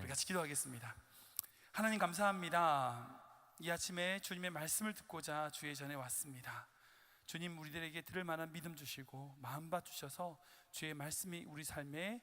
같이 기도하겠습니다. 하나님 감사합니다. 이 아침에 주님의 말씀을 듣고자 주의 전에 왔습니다. 주님, 우리들에게 들을 만한 믿음 주시고 마음밭 주셔서 주의 말씀이 우리 삶의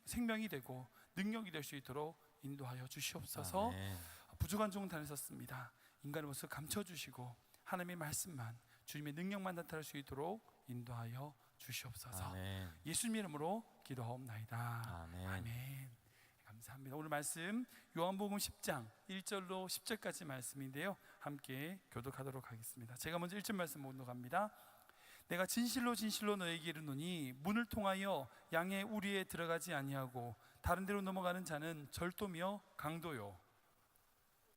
생명이 되고 능력이 될 수 있도록 인도하여 주시옵소서. 아멘. 부족한 종 다녔었습니다. 인간의 모습 감춰주시고 하나님의 말씀만, 주님의 능력만 나타날 수 있도록 인도하여 주시옵소서. 아멘. 예수님 이름으로 기도하옵나이다. 아멘. 아멘. 감사합니다. 오늘 말씀 요한복음 10장 1절로 10절까지 말씀인데요, 함께 교독하도록 하겠습니다. 제가 먼저 1절 말씀 묵독합니다. 내가 진실로 진실로 너에게 이르노니 문을 통하여 양의 우리에 들어가지 아니하고 다른 데로 넘어가는 자는 절도며 강도요,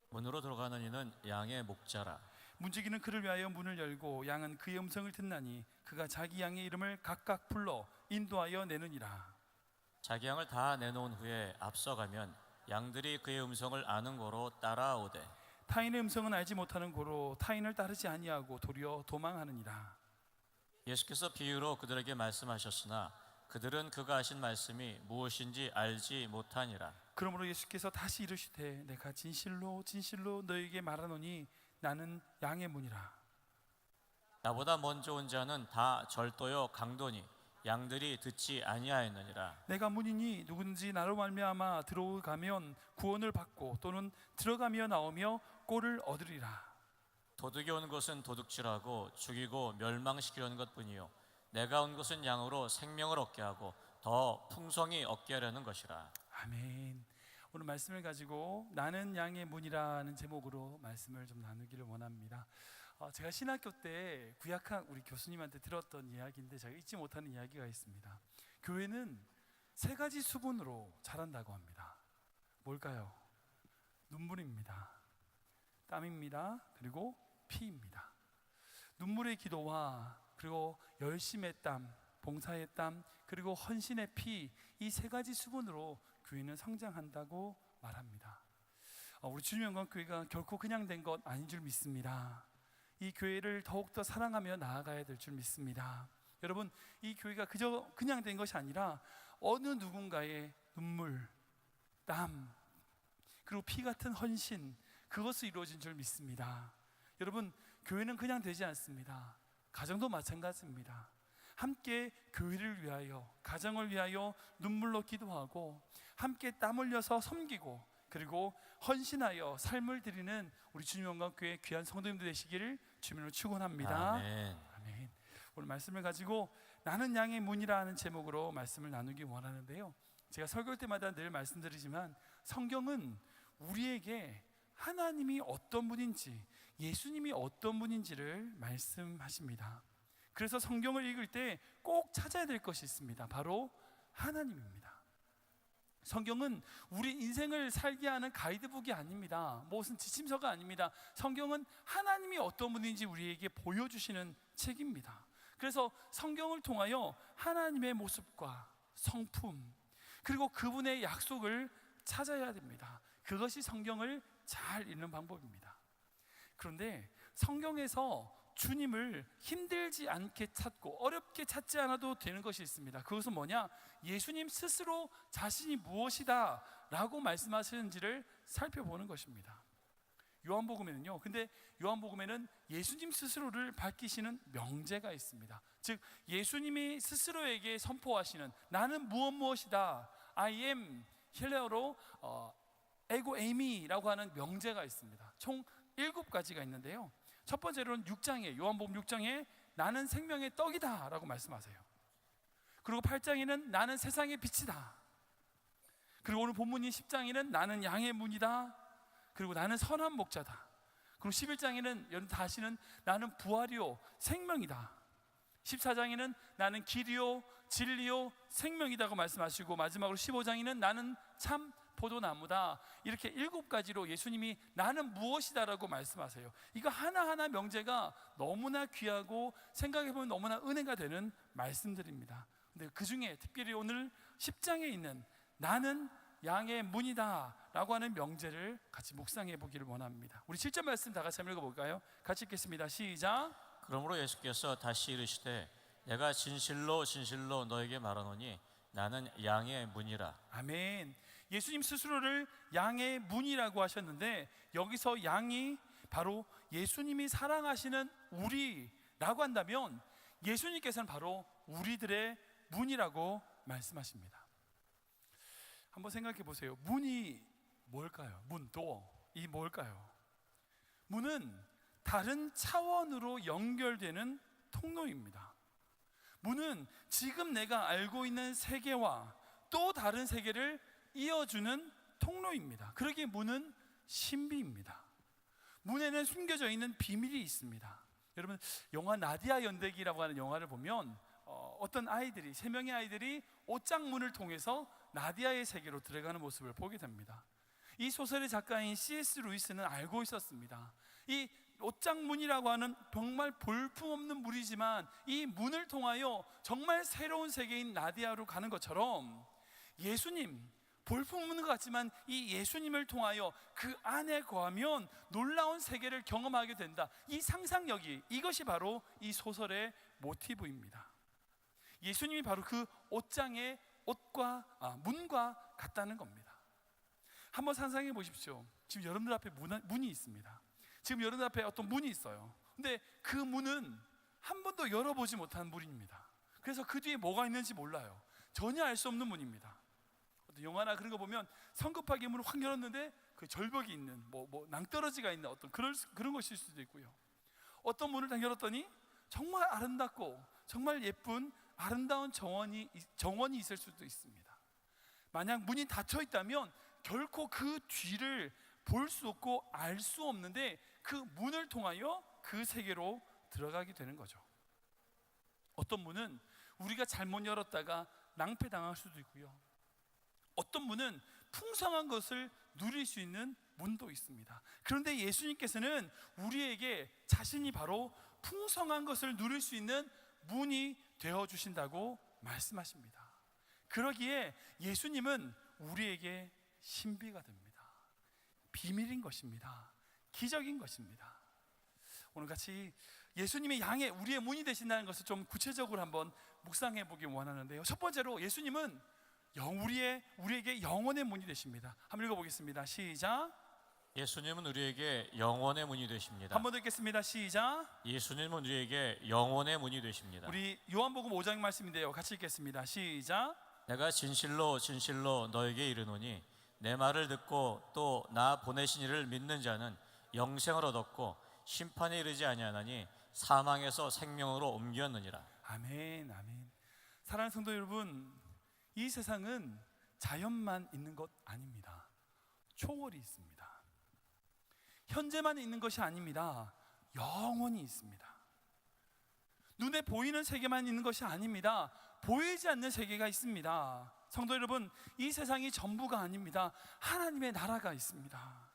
문으로 들어가는 이는 양의 목자라. 문지기는 그를 위하여 문을 열고 양은 그의 음성을 듣나니 그가 자기 양의 이름을 각각 불러 인도하여 내느니라. 자기 양을 다 내놓은 후에 앞서가면 양들이 그의 음성을 아는 고로 따라오되 타인의 음성은 알지 못하는 고로 타인을 따르지 아니하고 도리어 도망하느니라. 예수께서 비유로 그들에게 말씀하셨으나 그들은 그가 하신 말씀이 무엇인지 알지 못하니라. 그러므로 예수께서 다시 이르시되 내가 진실로 진실로 너에게 말하노니 나는 양의 문이라. 나보다 먼저 온 자는 다 절도요 강도니 양들이 듣지 아니하였느니라. 내가 문이니 누구든지 나로 말미암아 들어가면 구원을 받고 또는 들어가며 나오며 꼴을 얻으리라. 도둑이 온 것은 도둑질하고 죽이고 멸망시키려는 것뿐이요 내가 온 것은 양으로 생명을 얻게 하고 더 풍성히 얻게 하려는 것이라. 아멘. 오늘 말씀을 가지고 나는 양의 문이라는 제목으로 말씀을 좀 나누기를 원합니다. 제가 신학교 때 구약학 우리 교수님한테 들었던 이야기인데 제가 잊지 못하는 이야기가 있습니다. 교회는 세 가지 수분으로 자란다고 합니다. 뭘까요? 눈물입니다, 땀입니다, 그리고 피입니다. 눈물의 기도와 그리고 열심의 땀, 봉사의 땀, 그리고 헌신의 피, 이 세 가지 수분으로 교회는 성장한다고 말합니다. 우리 주님 영광교회가 결코 그냥 된 것 아닌 줄 믿습니다. 이 교회를 더욱더 사랑하며 나아가야 될 줄 믿습니다. 여러분, 이 교회가 그저 그냥 된 것이 아니라 어느 누군가의 눈물, 땀, 그리고 피 같은 헌신, 그것을 이루어진 줄 믿습니다. 여러분, 교회는 그냥 되지 않습니다. 가정도 마찬가지입니다. 함께 교회를 위하여, 가정을 위하여 눈물로 기도하고 함께 땀 흘려서 섬기고 그리고 헌신하여 삶을 드리는 우리 주님 영광교회 귀한 성도님들 되시기를 주님으로 축원합니다. 아멘. 아멘. 오늘 말씀을 가지고 나는 양의 문이라 하는 제목으로 말씀을 나누기 원하는데요, 제가 설교할 때마다 늘 말씀드리지만 성경은 우리에게 하나님이 어떤 분인지, 예수님이 어떤 분인지를 말씀하십니다. 그래서 성경을 읽을 때 꼭 찾아야 될 것이 있습니다. 바로 하나님입니다. 성경은 우리 인생을 살게 하는 가이드북이 아닙니다. 무슨 지침서가 아닙니다. 성경은 하나님이 어떤 분인지 우리에게 보여주시는 책입니다. 그래서 성경을 통하여 하나님의 모습과 성품 그리고 그분의 약속을 찾아야 됩니다. 그것이 성경을 잘 읽는 방법입니다. 그런데 성경에서 주님을 힘들지 않게 찾고 어렵게 찾지 않아도 되는 것이 있습니다. 그것은 뭐냐? 예수님 스스로 자신이 무엇이다 라고 말씀하시는지를 살펴보는 것입니다. 요한복음에는요, 근데 요한복음에는 예수님 스스로를 밝히시는 명제가 있습니다. 즉 예수님이 스스로에게 선포하시는 나는 무엇이다, I am, 헬레어로 에고 에이미라고 하는 명제가 있습니다. 총 7가지가 있는데요, 첫 번째로는 6장에, 요한복음 6장에 나는 생명의 떡이다 라고 말씀하세요. 그리고 8장에는 나는 세상의 빛이다. 그리고 오늘 본문인 10장에는 나는 양의 문이다. 그리고 나는 선한 목자다. 그리고 11장에는 여러분 다시는 나는 부활이요 생명이다. 14장에는 나는 길이요 진리요 생명이다고 말씀하시고, 마지막으로 15장에는 나는 참 포도나무다. 이렇게 7가지로 예수님이 나는 무엇이다라고 말씀하세요. 이거 하나하나 명제가 너무나 귀하고 생각해보면 너무나 은혜가 되는 말씀들입니다. 근데 그 중에 특별히 오늘 10장에 있는 나는 양의 문이다 라고 하는 명제를 같이 묵상해 보기를 원합니다. 우리 7절 말씀 다 같이 한번 읽어볼까요? 같이 읽겠습니다. 시작. 그러므로 예수께서 다시 이르시되 내가 진실로 진실로 너에게 말하노니 나는 양의 문이라. 아멘. 예수님 스스로를 양의 문이라고 하셨는데, 여기서 양이 바로 예수님이 사랑하시는 우리라고 한다면 예수님께서는 바로 우리들의 문이라고 말씀하십니다. 한번 생각해 보세요. 문이 뭘까요? 문, 도어, 이 뭘까요? 문은 다른 차원으로 연결되는 통로입니다. 문은 지금 내가 알고 있는 세계와 또 다른 세계를 이어주는 통로입니다. 그러기에 문은 신비입니다. 문에는 숨겨져 있는 비밀이 있습니다. 여러분, 영화 나디아 연대기라고 하는 영화를 보면 어떤 아이들이, 3명의 아이들이 옷장문을 통해서 나디아의 세계로 들어가는 모습을 보게 됩니다. 이 소설의 작가인 C.S. 루이스는 알고 있었습니다. 이 옷장문이라고 하는 정말 볼품없는 물이지만 이 문을 통하여 정말 새로운 세계인 나디아로 가는 것처럼, 예수님, 볼품없는 것 같지만 이 예수님을 통하여 그 안에 거하면 놀라운 세계를 경험하게 된다. 이 상상력이, 이것이 바로 이 소설의 모티브입니다. 예수님이 바로 그 옷장의 문과 같다는 겁니다. 한번 상상해 보십시오. 지금 여러분들 앞에 문이 있습니다. 지금 여러분들 앞에 어떤 문이 있어요. 근데 그 문은 한 번도 열어보지 못한 문입니다. 그래서 그 뒤에 뭐가 있는지 몰라요. 전혀 알 수 없는 문입니다. 어떤 영화나 그런 거 보면 성급하게 문을 확 열었는데 그 절벽이 있는 낭떠러지가 있는 어떤 그런 것일 수도 있고요. 어떤 문을 딱 열었더니 정말 아름답고 정말 예쁜 아름다운 정원이 있을 수도 있습니다. 만약 문이 닫혀 있다면 결코 그 뒤를 볼 수 없고 알 수 없는데, 그 문을 통하여 그 세계로 들어가게 되는 거죠. 어떤 문은 우리가 잘못 열었다가 낭패당할 수도 있고요. 어떤 문은 풍성한 것을 누릴 수 있는 문도 있습니다. 그런데 예수님께서는 우리에게 자신이 바로 풍성한 것을 누릴 수 있는 문이 되어주신다고 말씀하십니다. 그러기에 예수님은 우리에게 신비가 됩니다. 비밀인 것입니다. 기적인 것입니다. 오늘 같이 예수님이 양의 우리의 문이 되신다는 것을 좀 구체적으로 한번 묵상해 보기 원하는데요. 첫 번째로 예수님은 우리에게 영원의 문이 되십니다. 한번 읽어보겠습니다. 시작. 예수님은 우리에게 영원의 문이 되십니다. 한번 더 읽겠습니다. 시작. 예수님은 우리에게 영원의 문이 되십니다. 우리 요한복음 5장 말씀인데요. 같이 읽겠습니다. 시작. 내가 진실로 진실로 너에게 이르노니 내 말을 듣고 또 나 보내신 이를 믿는 자는 영생을 얻었고 심판에 이르지 아니하나니 사망에서 생명으로 옮겼느니라. 아멘, 아멘. 사랑하는 성도 여러분, 이 세상은 자연만 있는 것 아닙니다. 초월이 있습니다. 현재만 있는 것이 아닙니다. 영원히 있습니다. 눈에 보이는 세계만 있는 것이 아닙니다. 보이지 않는 세계가 있습니다. 성도 여러분, 이 세상이 전부가 아닙니다. 하나님의 나라가 있습니다.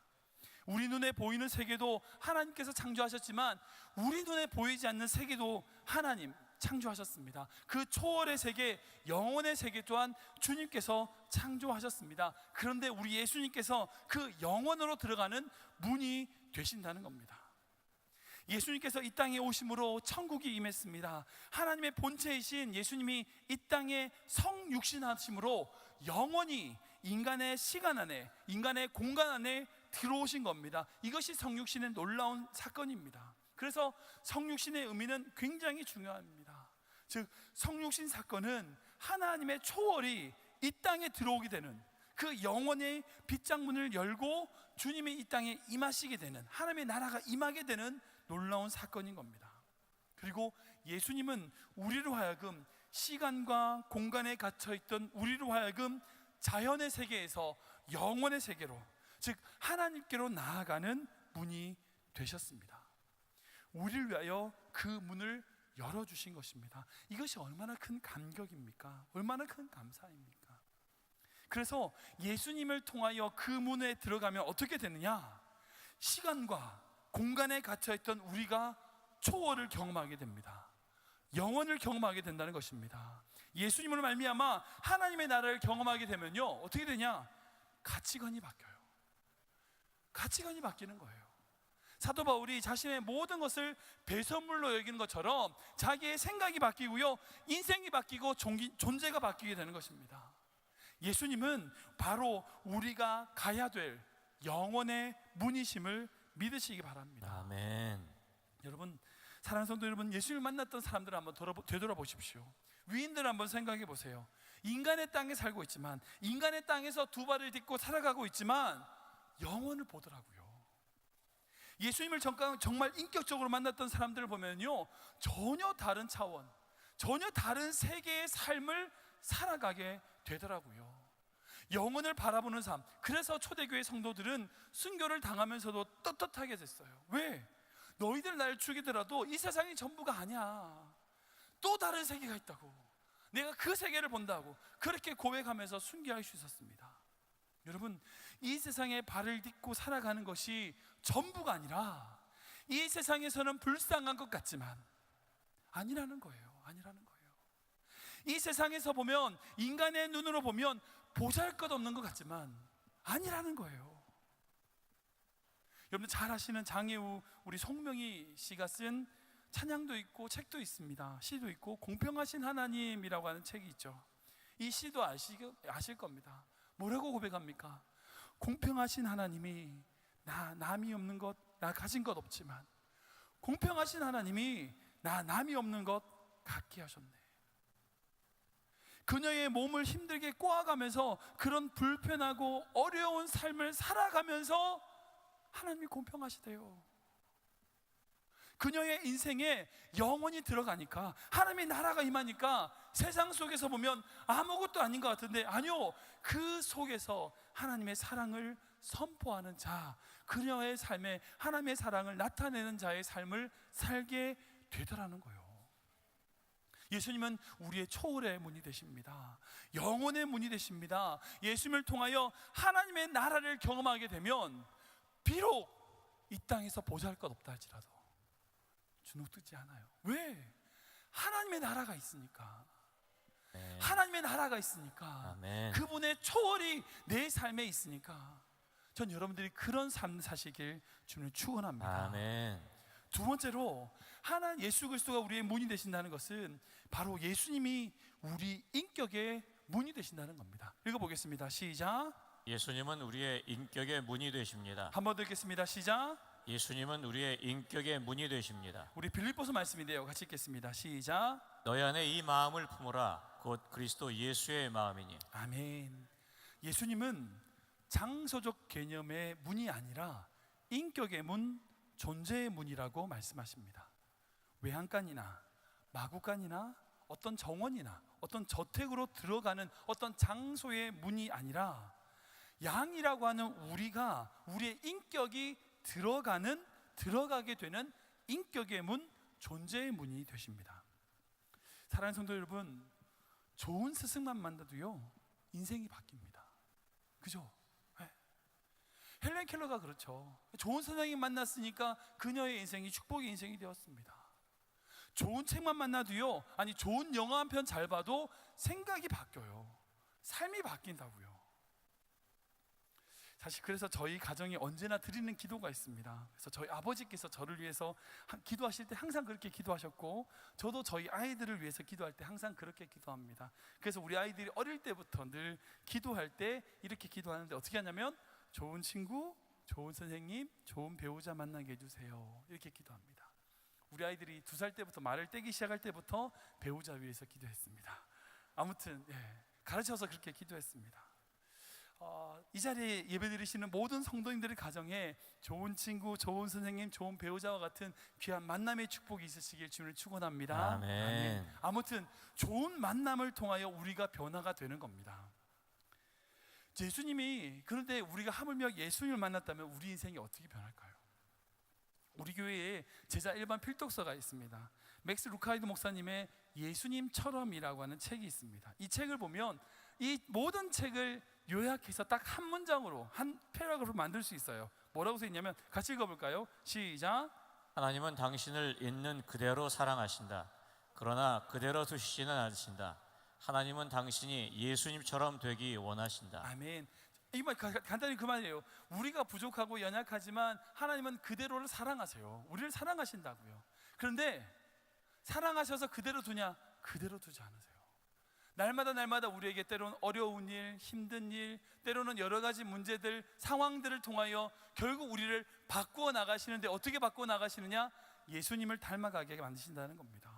우리 눈에 보이는 세계도 하나님께서 창조하셨지만 우리 눈에 보이지 않는 세계도 하나님 창조하셨습니다. 그 초월의 세계, 영원의 세계 또한 주님께서 창조하셨습니다. 그런데 우리 예수님께서 그 영원으로 들어가는 문이 되신다는 겁니다. 예수님께서 이 땅에 오심으로 천국이 임했습니다. 하나님의 본체이신 예수님이 이 땅에 성육신하심으로 영원히 인간의 시간 안에, 인간의 공간 안에 들어오신 겁니다. 이것이 성육신의 놀라운 사건입니다. 그래서 성육신의 의미는 굉장히 중요합니다. 즉, 성육신 사건은 하나님의 초월이 이 땅에 들어오게 되는, 그 영원의 빗장문을 열고 주님이 이 땅에 임하시게 되는, 하나님의 나라가 임하게 되는 놀라운 사건인 겁니다. 그리고 예수님은 우리로 하여금 시간과 공간에 갇혀있던 우리로 하여금 자연의 세계에서 영원의 세계로, 즉 하나님께로 나아가는 문이 되셨습니다. 우리를 위하여 그 문을 열어주신 것입니다. 이것이 얼마나 큰 감격입니까? 얼마나 큰 감사입니까? 그래서 예수님을 통하여 그 문에 들어가면 어떻게 되느냐? 시간과 공간에 갇혀있던 우리가 초월을 경험하게 됩니다. 영원을 경험하게 된다는 것입니다. 예수님으로 말미암아 하나님의 나라를 경험하게 되면요, 어떻게 되냐? 가치관이 바뀌어요. 가치관이 바뀌는 거예요. 사도 바울이 자신의 모든 것을 배설물로 여기는 것처럼 자기의 생각이 바뀌고요, 인생이 바뀌고 존재가 바뀌게 되는 것입니다. 예수님은 바로 우리가 가야 될 영원의 문이심을 믿으시기 바랍니다. 아멘. 여러분, 사랑하는 성도 여러분, 예수님을 만났던 사람들을 한번 되돌아보십시오. 위인들 한번 생각해 보세요. 인간의 땅에 살고 있지만, 인간의 땅에서 두 발을 딛고 살아가고 있지만 영원을 보더라고요. 예수님을 정말 인격적으로 만났던 사람들을 보면요, 전혀 다른 차원, 전혀 다른 세계의 삶을 살아가게 되더라고요. 영혼을 바라보는 삶. 그래서 초대교회 성도들은 순교를 당하면서도 떳떳하게 됐어요. 왜? 너희들 날 죽이더라도 이 세상이 전부가 아니야. 또 다른 세계가 있다고. 내가 그 세계를 본다고 그렇게 고백하면서 순교할 수 있었습니다. 여러분, 이 세상에 발을 딛고 살아가는 것이 전부가 아니라, 이 세상에서는 불쌍한 것 같지만 아니라는 거예요. 아니라는 거예요. 이 세상에서 보면, 인간의 눈으로 보면 보잘것없는 것 같지만 아니라는 거예요. 여러분 잘 아시는 장혜우 우리 송명희 씨가 쓴 찬양도 있고 책도 있습니다. 시도 있고 공평하신 하나님이라고 하는 책이 있죠. 이 시도 아실 겁니다. 뭐라고 고백합니까? 공평하신 하나님이 나 남이 없는 것, 나 가진 것 없지만 공평하신 하나님이 나 남이 없는 것 갖게 하셨네. 그녀의 몸을 힘들게 꼬아가면서 그런 불편하고 어려운 삶을 살아가면서 하나님이 공평하시대요. 그녀의 인생에 영원히 들어가니까, 하나님의 나라가 임하니까 세상 속에서 보면 아무것도 아닌 것 같은데, 아니요, 그 속에서 하나님의 사랑을 선포하는 자, 그녀의 삶에 하나님의 사랑을 나타내는 자의 삶을 살게 되더라는 거예요. 예수님은 우리의 초월의 문이 되십니다. 영혼의 문이 되십니다. 예수님을 통하여 하나님의 나라를 경험하게 되면 비록 이 땅에서 보잘것없다 할지라도 주눅들지 않아요. 왜? 하나님의 나라가 있으니까. 네. 하나님의 나라가 있으니까. 아멘. 그분의 초월이 내 삶에 있으니까. 전 여러분들이 그런 삶 사시길 주님을 축원합니다. 아멘. 두 번째로, 예수 그리스도가 우리의 문이 되신다는 것은 바로 예수님이 우리 인격의 문이 되신다는 겁니다. 읽어보겠습니다. 시작. 예수님은 우리의 인격의 문이 되십니다. 한번 더 읽겠습니다. 시작. 예수님은 우리의 인격의 문이 되십니다. 우리 빌립보서 말씀인데요, 같이 읽겠습니다. 시작. 너희 안에 이 마음을 품으라. 곧 그리스도 예수의 마음이니. 아멘. 예수님은 장소적 개념의 문이 아니라 인격의 문, 존재의 문이라고 말씀하십니다. 외양간이나 마구간이나 어떤 정원이나 어떤 저택으로 들어가는 어떤 장소의 문이 아니라, 양이라고 하는 우리의 인격이 들어가게 되는 인격의 문, 존재의 문이 되십니다. 사랑하는 성도 여러분, 좋은 스승만 만나도요 인생이 바뀝니다. 그죠? 네. 헬렌 켈러가 그렇죠. 좋은 선생님 만났으니까 그녀의 인생이 축복의 인생이 되었습니다. 좋은 책만 만나도요, 아니 좋은 영화 한 편 잘 봐도 생각이 바뀌어요. 삶이 바뀐다고요. 사실 그래서 저희 가정에 언제나 드리는 기도가 있습니다. 그래서 저희 아버지께서 저를 위해서 기도하실 때 항상 그렇게 기도하셨고, 저도 저희 아이들을 위해서 기도할 때 항상 그렇게 기도합니다. 그래서 우리 아이들이 어릴 때부터 늘 기도할 때 이렇게 기도하는데, 어떻게 하냐면 좋은 친구, 좋은 선생님, 좋은 배우자 만나게 해주세요, 이렇게 기도합니다. 우리 아이들이 2살 때부터 말을 떼기 시작할 때부터 배우자 위해서 기도했습니다. 아무튼 가르쳐서 그렇게 기도했습니다. 이 자리에 예배드리시는 모든 성도님들의 가정에 좋은 친구, 좋은 선생님, 좋은 배우자와 같은 귀한 만남의 축복이 있으시길 주님을 축원합니다. 아멘. 아무튼 좋은 만남을 통하여 우리가 변화가 되는 겁니다. 예수님이, 그런데 우리가 하물며 예수님을 만났다면 우리 인생이 어떻게 변할까요? 우리 교회에 제자 일반 필독서가 있습니다. 맥스 루카이드 목사님의 예수님처럼이라고 하는 책이 있습니다. 이 책을 보면 이 모든 책을 요약해서 딱 한 문장으로, 한 패러그래프로 만들 수 있어요. 뭐라고 써 있냐면, 같이 읽어볼까요? 시작. 하나님은 당신을 있는 그대로 사랑하신다. 그러나 그대로 두시지는 않으신다. 하나님은 당신이 예수님처럼 되기 원하신다. 아멘. 이 말 간단히 그 말이에요. 우리가 부족하고 연약하지만 하나님은 그대로를 사랑하세요. 우리를 사랑하신다고요. 그런데 사랑하셔서 그대로 두냐? 그대로 두지 않으세요. 날마다 날마다 우리에게 때로는 어려운 일, 힘든 일, 때로는 여러 가지 문제들, 상황들을 통하여 결국 우리를 바꾸어 나가시는데, 어떻게 바꾸어 나가시느냐? 예수님을 닮아가게 만드신다는 겁니다.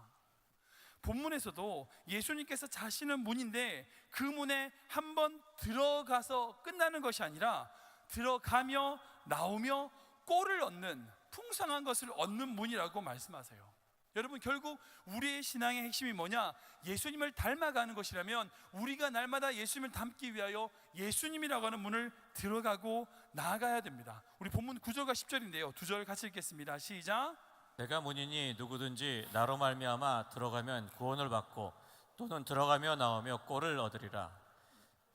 본문에서도 예수님께서 자신은 문인데 그 문에 한번 들어가서 끝나는 것이 아니라 들어가며 나오며 꼴을 얻는, 풍성한 것을 얻는 문이라고 말씀하세요. 여러분, 결국 우리의 신앙의 핵심이 뭐냐? 예수님을 닮아가는 것이라면 우리가 날마다 예수님을 닮기 위하여 예수님이라고 하는 문을 들어가고 나아가야 됩니다. 우리 본문 9절과 10절인데요, 두 절 같이 읽겠습니다. 시작. 내가 문이니 누구든지 나로 말미암아 들어가면 구원을 받고 또는 들어가며 나오며 꼴을 얻으리라.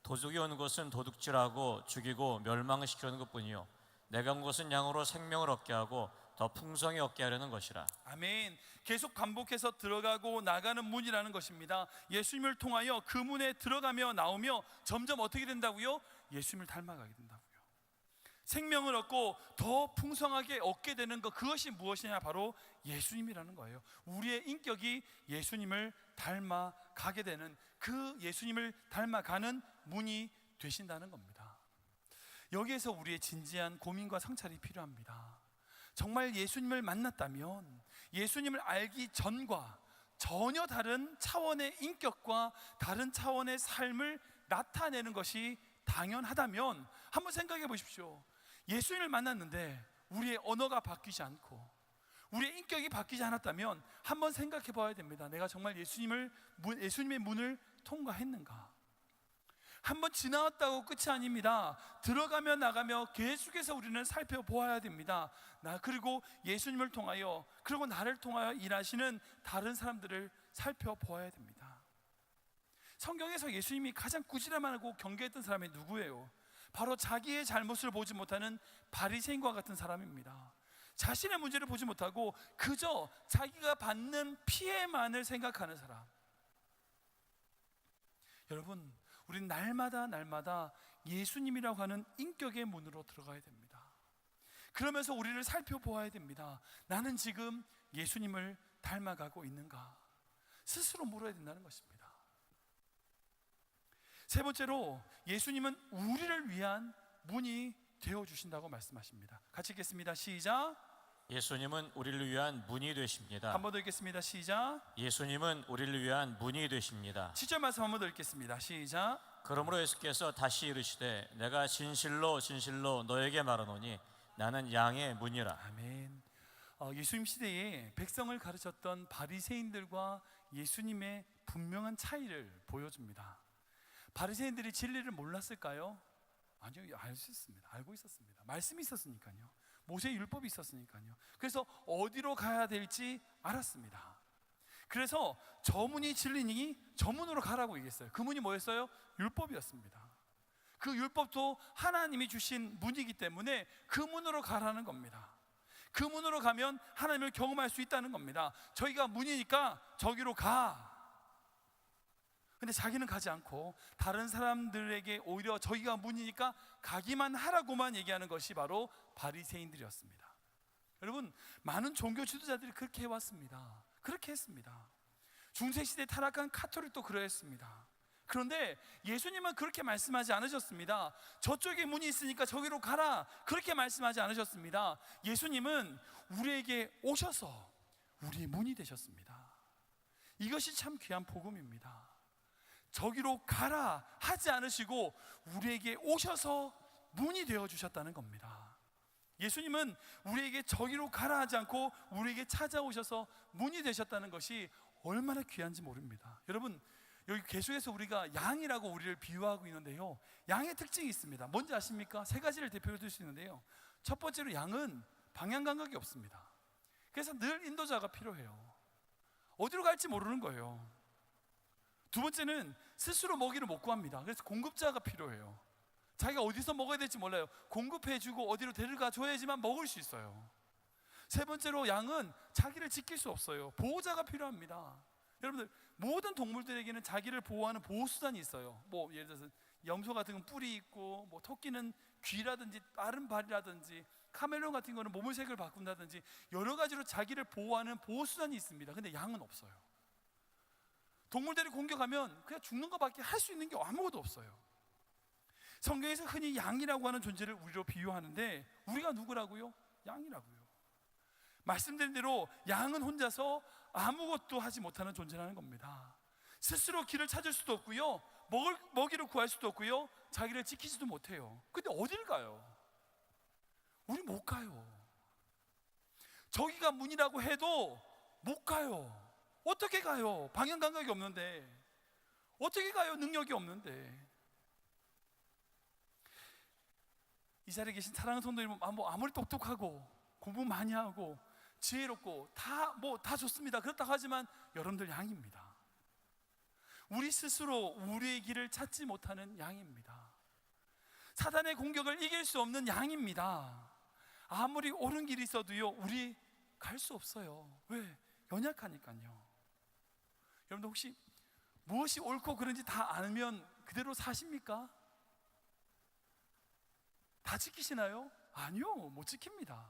도둑이 온 것은 도둑질하고 죽이고 멸망시키는 것뿐이요 내가 온 것은 양으로 생명을 얻게 하고 더 풍성히 얻게 하려는 것이라. 아멘. 계속 반복해서 들어가고 나가는 문이라는 것입니다. 예수님을 통하여 그 문에 들어가며 나오며 점점 어떻게 된다고요? 예수님을 닮아가게 된다고요. 생명을 얻고 더 풍성하게 얻게 되는 것, 그것이 무엇이냐? 바로 예수님이라는 거예요. 우리의 인격이 예수님을 닮아가게 되는, 그 예수님을 닮아가는 문이 되신다는 겁니다. 여기에서 우리의 진지한 고민과 성찰이 필요합니다. 정말 예수님을 만났다면 예수님을 알기 전과 전혀 다른 차원의 인격과 다른 차원의 삶을 나타내는 것이 당연하다면 한번 생각해 보십시오. 예수님을 만났는데 우리의 언어가 바뀌지 않고 우리의 인격이 바뀌지 않았다면 한번 생각해 봐야 됩니다. 내가 정말 예수님의 문을 통과했는가? 한번 지나왔다고 끝이 아닙니다. 들어가며 나가며 계속해서 우리는 살펴보아야 됩니다. 그리고 예수님을 통하여, 그리고 나를 통하여 일하시는 다른 사람들을 살펴보아야 됩니다. 성경에서 예수님이 가장 꾸지람하고 경계했던 사람이 누구예요? 바로 자기의 잘못을 보지 못하는 바리새인과 같은 사람입니다. 자신의 문제를 보지 못하고 그저 자기가 받는 피해만을 생각하는 사람. 여러분, 우리는 날마다 예수님이라고 하는 인격의 문으로 들어가야 됩니다. 그러면서 우리를 살펴보아야 됩니다. 나는 지금 예수님을 닮아가고 있는가? 스스로 물어야 된다는 것입니다. 세 번째로, 예수님은 우리를 위한 문이 되어주신다고 말씀하십니다. 같이 읽겠습니다. 시작. 예수님은 우리를 위한 문이 되십니다. 한 번 더 읽겠습니다. 시작. 예수님은 우리를 위한 문이 되십니다. 7절 말씀 한 번 더 읽겠습니다. 시작. 그러므로 예수께서 다시 이르시되 내가 진실로 진실로 너에게 말하노니 나는 양의 문이라. 아멘. 예수님 시대에 백성을 가르쳤던 바리새인들과 예수님의 분명한 차이를 보여줍니다. 바리새인들이 진리를 몰랐을까요? 아니요, 알고 있었습니다. 말씀이 있었으니까요. 모세의 율법이 있었으니까요. 그래서 어디로 가야 될지 알았습니다. 그래서 저 문이 진리니 저 문으로 가라고 얘기했어요. 그 문이 뭐였어요? 율법이었습니다. 그 율법도 하나님이 주신 문이기 때문에 그 문으로 가라는 겁니다. 그 문으로 가면 하나님을 경험할 수 있다는 겁니다. 저희가 문이니까 저기로 가. 근데 자기는 가지 않고 다른 사람들에게 오히려 저희가 문이니까 가기만 하라고만 얘기하는 것이 바로 바리새인들이었습니다. 여러분, 많은 종교 지도자들이 그렇게 해왔습니다. 그렇게 했습니다. 중세시대 타락한 카톨릭도 그러했습니다. 그런데 예수님은 그렇게 말씀하지 않으셨습니다. 저쪽에 문이 있으니까 저기로 가라, 그렇게 말씀하지 않으셨습니다. 예수님은 우리에게 오셔서 우리의 문이 되셨습니다. 이것이 참 귀한 복음입니다. 저기로 가라 하지 않으시고 우리에게 오셔서 문이 되어주셨다는 겁니다. 예수님은 우리에게 저기로 가라 하지 않고 우리에게 찾아오셔서 문이 되셨다는 것이 얼마나 귀한지 모릅니다. 여러분, 여기 계속해서 우리가 양이라고 우리를 비유하고 있는데요, 양의 특징이 있습니다. 뭔지 아십니까? 세 가지를 대표로 들 수 있는데요, 첫 번째로 양은 방향 감각이 없습니다. 그래서 늘 인도자가 필요해요. 어디로 갈지 모르는 거예요. 두 번째는 스스로 먹이를 못 구합니다. 그래서 공급자가 필요해요. 자기가 어디서 먹어야 될지 몰라요. 공급해주고 어디로 데려가 줘야지만 먹을 수 있어요. 세 번째로, 양은 자기를 지킬 수 없어요. 보호자가 필요합니다. 여러분들, 모든 동물들에게는 자기를 보호하는 보호수단이 있어요. 뭐 예를 들어서 염소 같은 건 뿔이 있고, 뭐 토끼는 귀라든지 빠른 발이라든지, 카멜론 같은 거는 몸의 색을 바꾼다든지 여러 가지로 자기를 보호하는 보호수단이 있습니다. 근데 양은 없어요. 동물들이 공격하면 그냥 죽는 것밖에 할 수 있는 게 아무것도 없어요. 성경에서 흔히 양이라고 하는 존재를 우리로 비유하는데 우리가 누구라고요? 양이라고요. 말씀드린 대로 양은 혼자서 아무것도 하지 못하는 존재라는 겁니다. 스스로 길을 찾을 수도 없고요, 먹이를 구할 수도 없고요, 자기를 지키지도 못해요. 근데 어딜 가요? 우리 못 가요. 저기가 문이라고 해도 못 가요. 어떻게 가요? 방향 감각이 없는데. 어떻게 가요? 능력이 없는데. 이 자리에 계신 사랑하는 성도님은 아무리 똑똑하고 공부 많이 하고 지혜롭고 다 좋습니다. 그렇다고 하지만 여러분들 양입니다. 우리 스스로 우리의 길을 찾지 못하는 양입니다. 사단의 공격을 이길 수 없는 양입니다. 아무리 옳은 길이 있어도요, 우리 갈 수 없어요. 왜? 연약하니까요. 여러분들 혹시 무엇이 옳고 그른지 다 알면 그대로 사십니까? 다 지키시나요? 아니요, 못 지킵니다.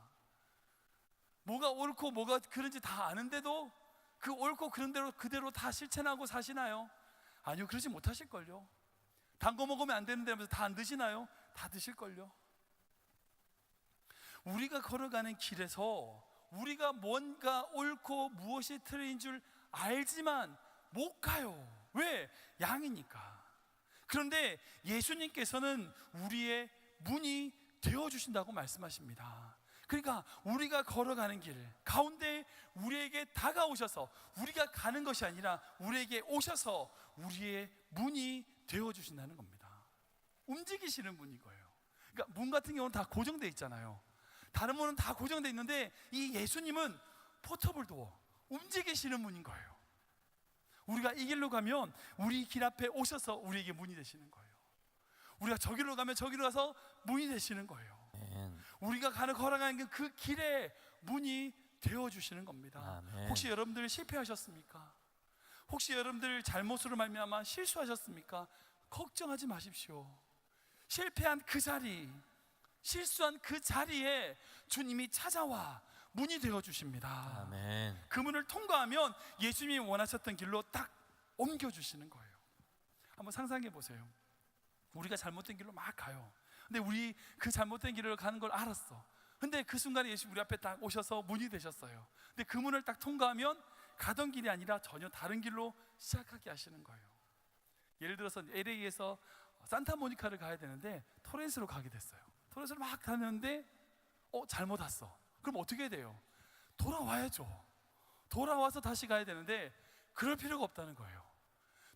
뭐가 옳고 뭐가 그른지 다 아는데도 그 옳고 그른 대로 그대로 다 실천하고 사시나요? 아니요, 그러지 못하실걸요. 단 거 먹으면 안 되는데 하면서 다 안 드시나요? 다 드실걸요. 우리가 걸어가는 길에서 우리가 뭔가 옳고 무엇이 틀린 줄 알지만 못 가요. 왜? 양이니까. 그런데 예수님께서는 우리의 문이 되어주신다고 말씀하십니다. 그러니까 우리가 걸어가는 길 가운데 우리에게 다가오셔서 우리가 가는 것이 아니라 우리에게 오셔서 우리의 문이 되어주신다는 겁니다. 움직이시는 분인 거예요. 그러니까 문 같은 경우는 다 고정되어 있잖아요. 다른 문은 다 고정되어 있는데 이 예수님은 포터블 도어, 움직이시는 분인 거예요. 우리가 이 길로 가면 우리 길 앞에 오셔서 우리에게 문이 되시는 거예요. 우리가 저기로 가면 저기로 가서 문이 되시는 거예요. 우리가 걸어가는 그 길에 문이 되어주시는 겁니다. 혹시 여러분들 실패하셨습니까? 혹시 여러분들 잘못으로 말미암아 실수하셨습니까? 걱정하지 마십시오. 실패한 그 자리, 실수한 그 자리에 주님이 찾아와 문이 되어주십니다. 아멘. 그 문을 통과하면 예수님이 원하셨던 길로 딱 옮겨주시는 거예요. 한번 상상해 보세요. 우리가 잘못된 길로 막 가요. 근데 우리 그 잘못된 길을 가는 걸 알았어. 근데 그 순간에 예수님 우리 앞에 딱 오셔서 문이 되셨어요. 근데 그 문을 딱 통과하면 가던 길이 아니라 전혀 다른 길로 시작하게 하시는 거예요. 예를 들어서 LA에서 산타모니카를 가야 되는데 토렌스로 가게 됐어요. 토렌스로 막 가는데 잘못 왔어. 그럼 어떻게 해야 돼요? 돌아와야죠. 돌아와서 다시 가야 되는데 그럴 필요가 없다는 거예요.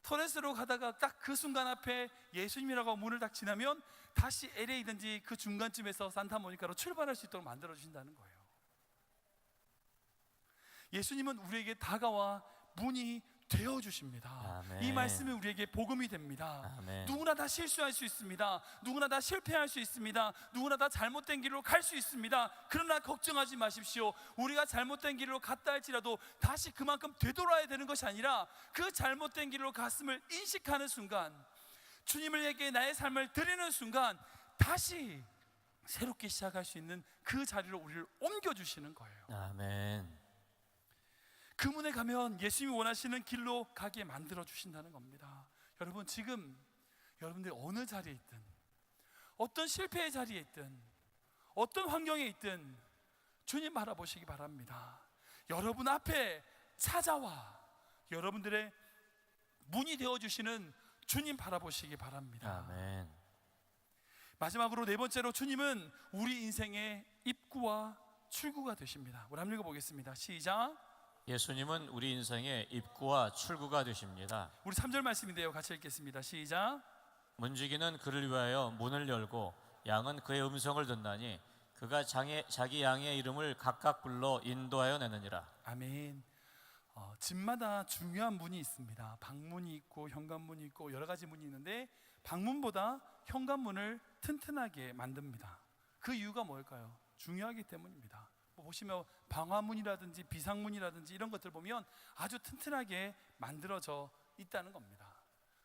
토렌스로 가다가 딱 그 순간 앞에 예수님이라고 문을 딱 지나면 다시 LA든지 그 중간쯤에서 산타모니카로 출발할 수 있도록 만들어 주신다는 거예요. 예수님은 우리에게 다가와 문이 되어 주십니다. 아멘. 이 말씀이 우리에게 복음이 됩니다. 아멘. 누구나 다 실수할 수 있습니다. 누구나 다 실패할 수 있습니다. 누구나 다 잘못된 길로 갈 수 있습니다. 그러나 걱정하지 마십시오. 우리가 잘못된 길로 갔다 할지라도 다시 그만큼 되돌아야 되는 것이 아니라 그 잘못된 길로 갔음을 인식하는 순간, 주님에게 나의 삶을 드리는 순간 다시 새롭게 시작할 수 있는 그 자리로 우리를 옮겨주시는 거예요. 아멘. 그 문에 가면 예수님이 원하시는 길로 가게 만들어 주신다는 겁니다. 여러분, 지금 여러분들 어느 자리에 있든, 어떤 실패의 자리에 있든, 어떤 환경에 있든 주님 바라보시기 바랍니다. 여러분 앞에 찾아와 여러분들의 문이 되어주시는 주님 바라보시기 바랍니다. 아멘. 마지막으로 네 번째로 주님은 우리 인생의 입구와 출구가 되십니다. 우리 한번 읽어보겠습니다. 시작. 예수님은 우리 인생의 입구와 출구가 되십니다. 우리 3절 말씀인데요, 같이 읽겠습니다. 시작. 문지기는 그를 위하여 문을 열고 양은 그의 음성을 듣나니 그가 자기 양의 이름을 각각 불러 인도하여 내느니라. 아멘. 집마다 중요한 문이 있습니다. 방문이 있고 현관문이 있고 여러 가지 문이 있는데 방문보다 현관문을 튼튼하게 만듭니다. 그 이유가 뭘까요? 중요하기 때문입니다. 보시면 방화문이라든지 비상문이라든지 이런 것들 보면 아주 튼튼하게 만들어져 있다는 겁니다.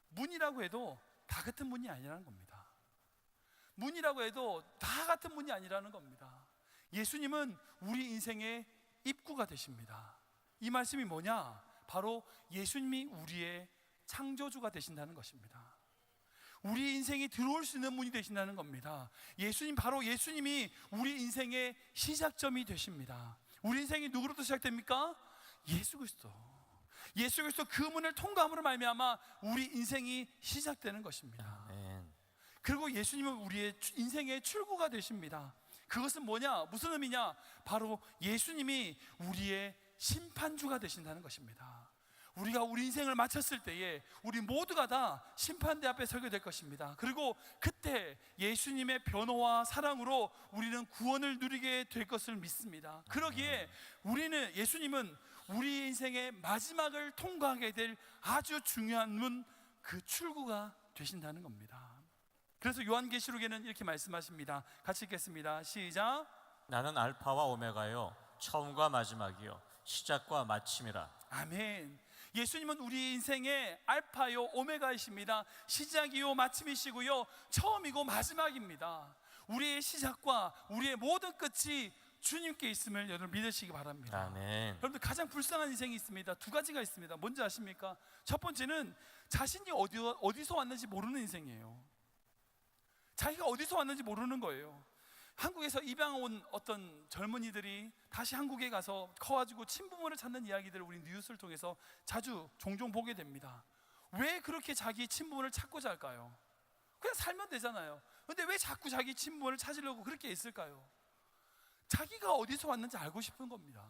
문이라고 해도 다 같은 문이 아니라는 겁니다. 문이라고 해도 다 같은 문이 아니라는 겁니다. 예수님은 우리 인생의 입구가 되십니다. 이 말씀이 뭐냐? 바로 예수님이 우리의 창조주가 되신다는 것입니다. 우리 인생이 들어올 수 있는 문이 되신다는 겁니다. 바로 예수님이 우리 인생의 시작점이 되십니다. 우리 인생이 누구로부터 시작됩니까? 예수 그리스도 그 문을 통과함으로 말미암아 우리 인생이 시작되는 것입니다. 아멘. 그리고 예수님은 우리의 인생의 출구가 되십니다. 그것은 뭐냐? 무슨 의미냐? 바로 예수님이 우리의 심판주가 되신다는 것입니다. 우리가 우리 인생을 마쳤을 때에 우리 모두가 다 심판대 앞에 서게 될 것입니다. 그리고 그때 예수님의 변호와 사랑으로 우리는 구원을 누리게 될 것을 믿습니다. 그러기에 예수님은 우리 인생의 마지막을 통과하게 될 아주 중요한 문, 그 출구가 되신다는 겁니다. 그래서 요한계시록에는 이렇게 말씀하십니다. 같이 읽겠습니다. 시작. 나는 알파와 오메가요 처음과 마지막이요 시작과 마침이라. 아멘. 예수님은 우리 인생의 알파요 오메가이십니다. 시작이요 마침이시고요 처음이고 마지막입니다. 우리의 시작과 우리의 모든 끝이 주님께 있음을 여러분 믿으시기 바랍니다. 아멘. 여러분들 가장 불쌍한 인생이 있습니다. 두 가지가 있습니다. 뭔지 아십니까? 첫 번째는 자신이 어디서 왔는지 모르는 인생이에요. 자기가 어디서 왔는지 모르는 거예요. 한국에서 입양 온 어떤 젊은이들이 다시 한국에 가서 커가지고 친부모를 찾는 이야기들을 우리 뉴스를 통해서 종종 보게 됩니다. 왜 그렇게 자기 친부모를 찾고자 할까요? 그냥 살면 되잖아요. 근데 왜 자꾸 자기 친부모를 찾으려고 그렇게 있을까요? 자기가 어디서 왔는지 알고 싶은 겁니다.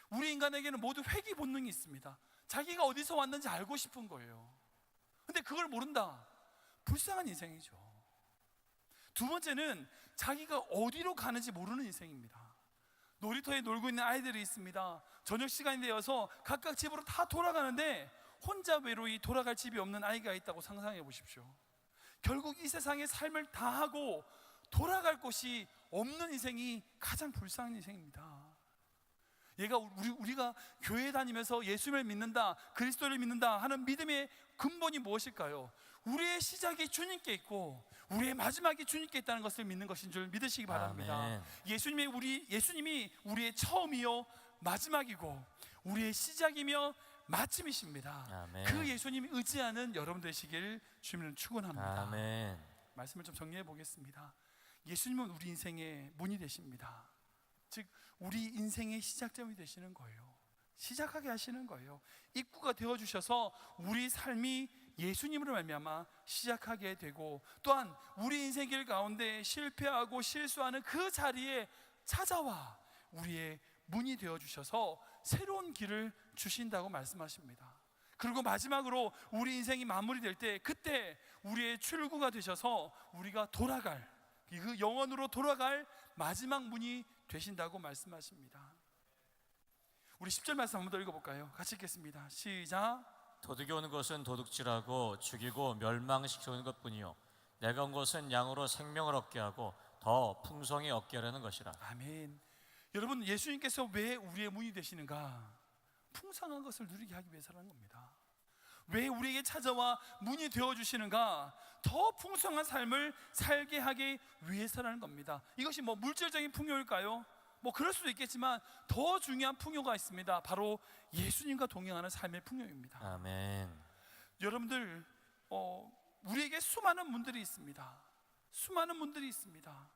우리 인간에게는 모두 회귀 본능이 있습니다. 자기가 어디서 왔는지 알고 싶은 거예요. 근데 그걸 모른다. 불쌍한 인생이죠. 두 번째는 자기가 어디로 가는지 모르는 인생입니다. 놀이터에 놀고 있는 아이들이 있습니다. 저녁 시간이 되어서 각각 집으로 다 돌아가는데 혼자 외로이 돌아갈 집이 없는 아이가 있다고 상상해 보십시오. 결국 이 세상의 삶을 다 하고 돌아갈 곳이 없는 인생이 가장 불쌍한 인생입니다. 우리가 교회 다니면서 예수님을 믿는다, 그리스도를 믿는다 하는 믿음의 근본이 무엇일까요? 우리의 시작이 주님께 있고 우리의 마지막이 주님께 있다는 것을 믿는 것인 줄 믿으시기 바랍니다. 아멘. 예수님이 우리의 처음이요 마지막이고 우리의 시작이며 마침이십니다. 아멘. 그 예수님이 의지하는 여러분 되시길 주님은 축원합니다. 아멘. 말씀을 좀 정리해 보겠습니다. 예수님은 우리 인생의 문이 되십니다. 즉 우리 인생의 시작점이 되시는 거예요. 시작하게 하시는 거예요. 입구가 되어 주셔서 우리 삶이 예수님으로 말미암아 시작하게 되고, 또한 우리 인생 길 가운데 실패하고 실수하는 그 자리에 찾아와 우리의 문이 되어 주셔서 새로운 길을 주신다고 말씀하십니다. 그리고 마지막으로 우리 인생이 마무리될 때 그때 우리의 출구가 되셔서 우리가 돌아갈, 그 영원으로 돌아갈 마지막 문이 되신다고 말씀하십니다. 우리 10절 말씀 한번 더 읽어볼까요? 같이 읽겠습니다. 시작. 도둑이 오는 것은 도둑질하고 죽이고 멸망시키는 것뿐이요 내가 온 것은 양으로 생명을 얻게 하고 더 풍성히 얻게 하려는 것이라. 아멘. 여러분, 예수님께서 왜 우리의 문이 되시는가? 풍성한 것을 누리게 하기 위해서라는 겁니다. 왜 우리에게 찾아와 문이 되어주시는가? 더 풍성한 삶을 살게 하기 위해서라는 겁니다. 이것이 물질적인 풍요일까요? 그럴 수도 있겠지만 더 중요한 풍요가 있습니다. 바로 예수님과 동행하는 삶의 풍요입니다. 아멘. 여러분들, 우리에게 수많은 문들이 있습니다. 수많은 문들이 있습니다.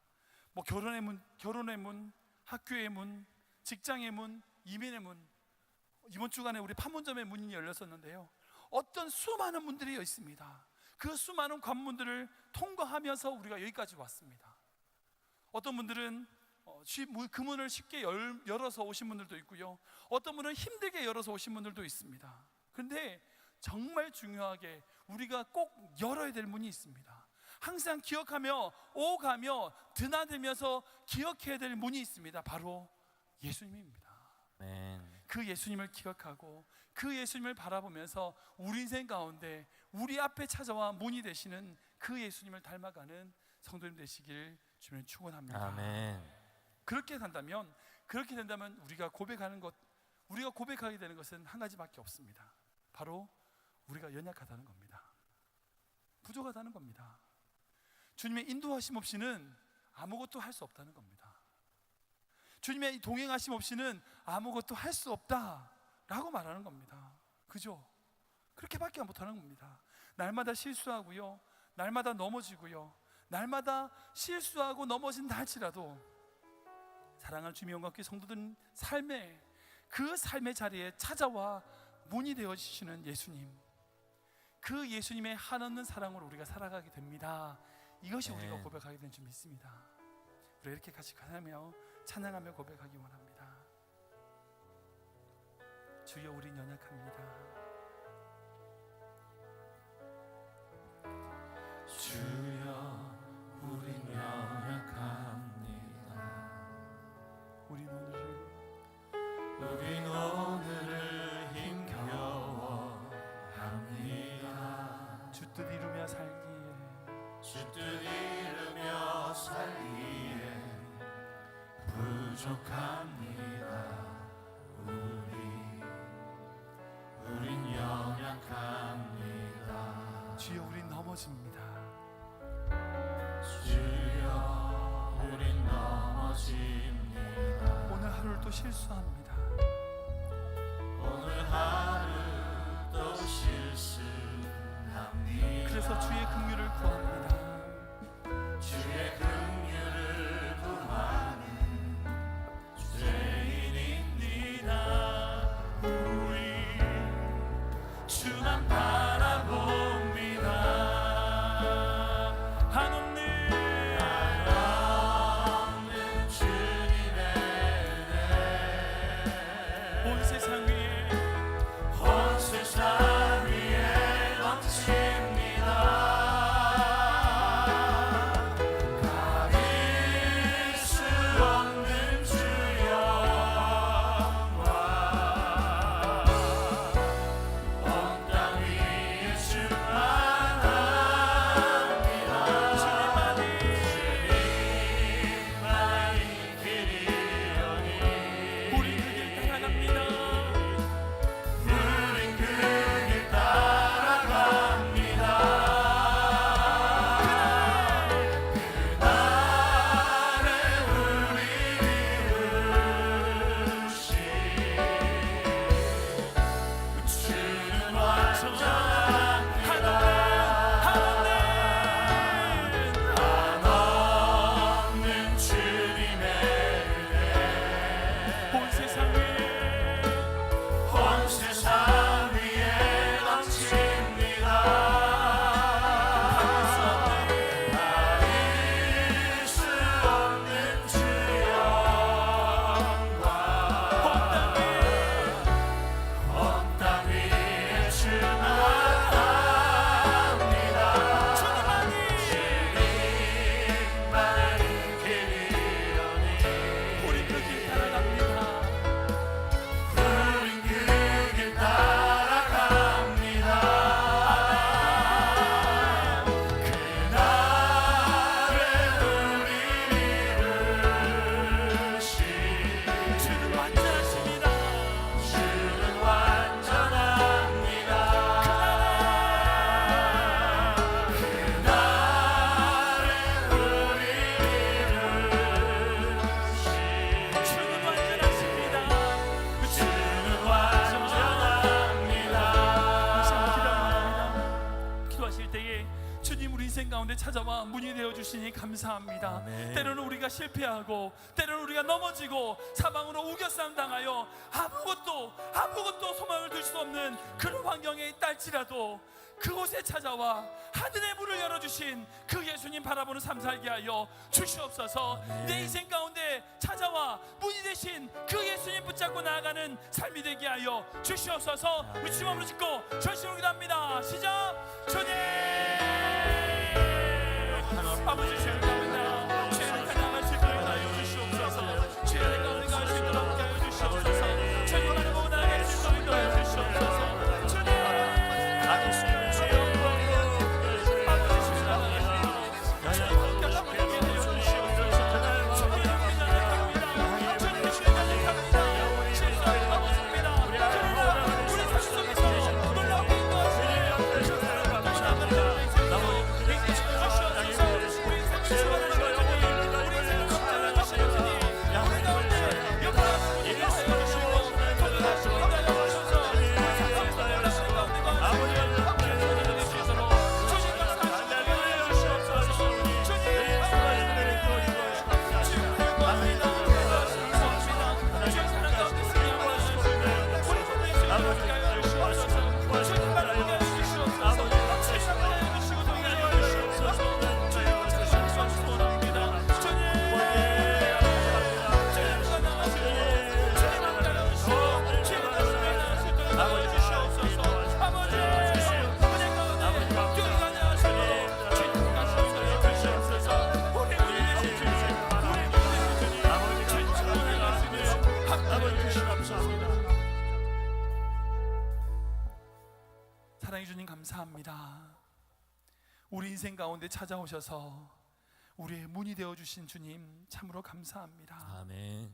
결혼의 문, 학교의 문, 직장의 문, 이민의 문. 이번 주간에 우리 판문점의 문이 열렸었는데요. 어떤 수많은 문들이 있습니다. 그 수많은 관문들을 통과하면서 우리가 여기까지 왔습니다. 어떤 분들은 그 문을 쉽게 열어서 오신 분들도 있고요. 어떤 분은 힘들게 열어서 오신 분들도 있습니다. 그런데 정말 중요하게 우리가 꼭 열어야 될 문이 있습니다. 항상 기억하며 오가며 드나들면서 기억해야 될 문이 있습니다. 바로 예수님입니다. 아멘. 그 예수님을 기억하고 그 예수님을 바라보면서 우리 인생 가운데 우리 앞에 찾아와 문이 되시는 그 예수님을 닮아가는 성도님 되시길 주님 축원합니다. 아멘. 그렇게 된다면 우리가 고백하게 되는 것은 한 가지밖에 없습니다. 바로 우리가 연약하다는 겁니다. 부족하다는 겁니다. 주님의 인도하심 없이는 아무것도 할 수 없다는 겁니다. 주님의 동행하심 없이는 아무것도 할 수 없다. 라고 말하는 겁니다. 그죠? 그렇게밖에 못하는 겁니다. 날마다 실수하고요, 날마다 넘어지고요, 날마다 실수하고 넘어진다 할지라도 사랑하는 주님과 함께 성도들 삶에, 그 삶의 자리에 찾아와 문이 되어주시는 예수님, 그 예수님의 한없는 사랑으로 우리가 살아가게 됩니다. 이것이 우리가 고백하게 된 줄 믿습니다. 우리 이렇게 같이 가며 찬양하며 고백하기 원합니다. 주여, 우린 연약합니다. 주여, 우린 연약합니다. 우린 오늘을 힘겨워합니다. 주 뜻 이루며 살기에 주 뜻 이루며 살기에 부족합니다. 우린 연약합니다. 주여, 우린 넘어집니다. 주여, 우린 넘어집니다. 오늘 하루를 또 실수합니다. 오늘 하루 또 실수합니다. 그래서 주의 긍휼을 구합니다. 주의 긍휼을 구하는 죄인입니다. 우리 주만 바라봅니다. 한없는 주님의 은혜 온 세상 위에 온 세상 위에 넘칩니다. 가릴 수 없는 주 영광 온 땅 위에 충만합니다. 주님만이 길이오니 우리 그 길 따라갑니다. 우린 그 길 따라갑니다. 그날에 우리를 이루신 주는 완전합니다. 한없는 주님의 은혜 온 세상 위에 온 세상 위에 넘칩니다. 가릴 수 없는 주 영광 온 땅 위에 충만합니다. 주님만이 길이오니 우리 그 길 따라갑니다. 우린 그 길 따라갑니다. 그날에 우리를 이루신 주는 완전하십니다. 주는 완전합니다. 그날에 우리를 이루신 주는 완전하십니다. 주는 완전합니다. 기도하실 때에 주님 우리 인생 가운데 찾아와 문이 되어주시니 감사합니다. 아멘. 때로는 우리가 실패하고, 때로는 우리가 넘어지고, 사방으로 우겨싸움 당하여 아무것도 소망을 둘 수 없는 그런 환경에 있다 할지라도 그곳에 찾아와 하늘의 문을 열어주신 그 예수님 바라보는 삶 살게 하여 주시옵소서. 내 인생 가운데 찾아와 문이 되신 그 예수님 붙잡고 나아가는 삶이 되게 하여 주시옵소서. 우리 주님 앞으로 짓고 전심으로 기도합니다. 시작. 주님 아버지, 죄를 가운데 죄를 가장할 수 있도록 하여 주시옵소서. 죄를 가운데 갈 수 있도록 하여 주시옵소서. 죄를 가는 곳 나갈 수 있도록 하여 주시옵소서. 주님 가질 수 있는 주 영광 아버지, 죄를 가장할 수 있도록 하여 주시옵소서. 주님 미안합니다. 주님 실수합니다. 실수하게 넘었습니다. 그러나 우리 삶 속에서 놀라운 인도하시니 주님을 감사합니다. 주시옵소서. 우리 감사합니다. 우리 인생 가운데 찾아오셔서 우리의 문이 되어주신 주님 참으로 감사합니다. 아멘.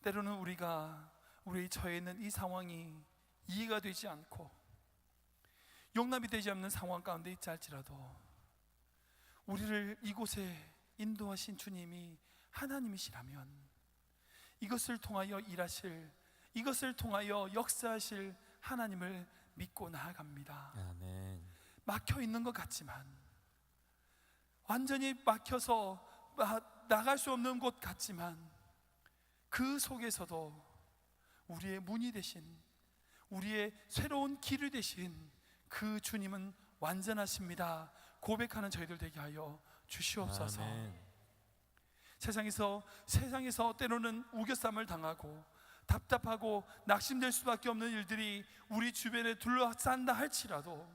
때로는 우리가 우리 처해 있는 이 상황이 이해가 되지 않고 용납이 되지 않는 상황 가운데 있지 할지라도 우리를 이곳에 인도하신 주님이 하나님이시라면 이것을 통하여 일하실, 이것을 통하여 역사하실 하나님을 믿고 나아갑니다. 아멘. 막혀 있는 것 같지만, 완전히 막혀서 나갈 수 없는 곳 같지만, 그 속에서도 우리의 문이 되신, 우리의 새로운 길이 되신 그 주님은 완전하십니다 고백하는 저희들 되게 하여 주시옵소서. 아멘. 세상에서 때로는 우겨쌈을 당하고 답답하고 낙심될 수밖에 없는 일들이 우리 주변에 둘러싼다 할지라도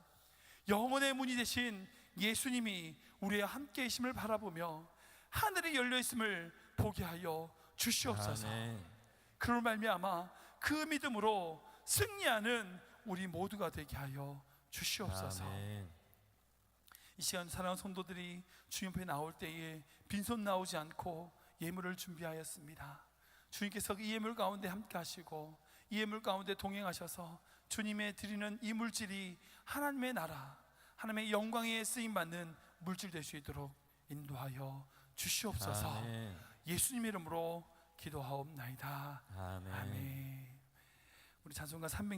영혼의 문이 되신 예수님이 우리와 함께 계심을 바라보며 하늘이 열려 있음을 보게 하여 주시옵소서. 아멘. 그럴 말미암아 그 믿음으로 승리하는 우리 모두가 되게 하여 주시옵소서. 아멘. 이 시간 사랑하는 성도들이 주님 앞에 나올 때에 빈손 나오지 않고 예물을 준비하였습니다. 주님께서 이 예물 가운데 함께 하시고 이 예물 가운데 동행하셔서 주님의 드리는 이 물질이 하나님의 나라, 하나님의 영광에 쓰임받는 물질 될 수 있도록 인도하여 주시옵소서. 아멘. 예수님 이름으로 기도하옵나이다. 아멘. 아멘. 우리 찬송가 300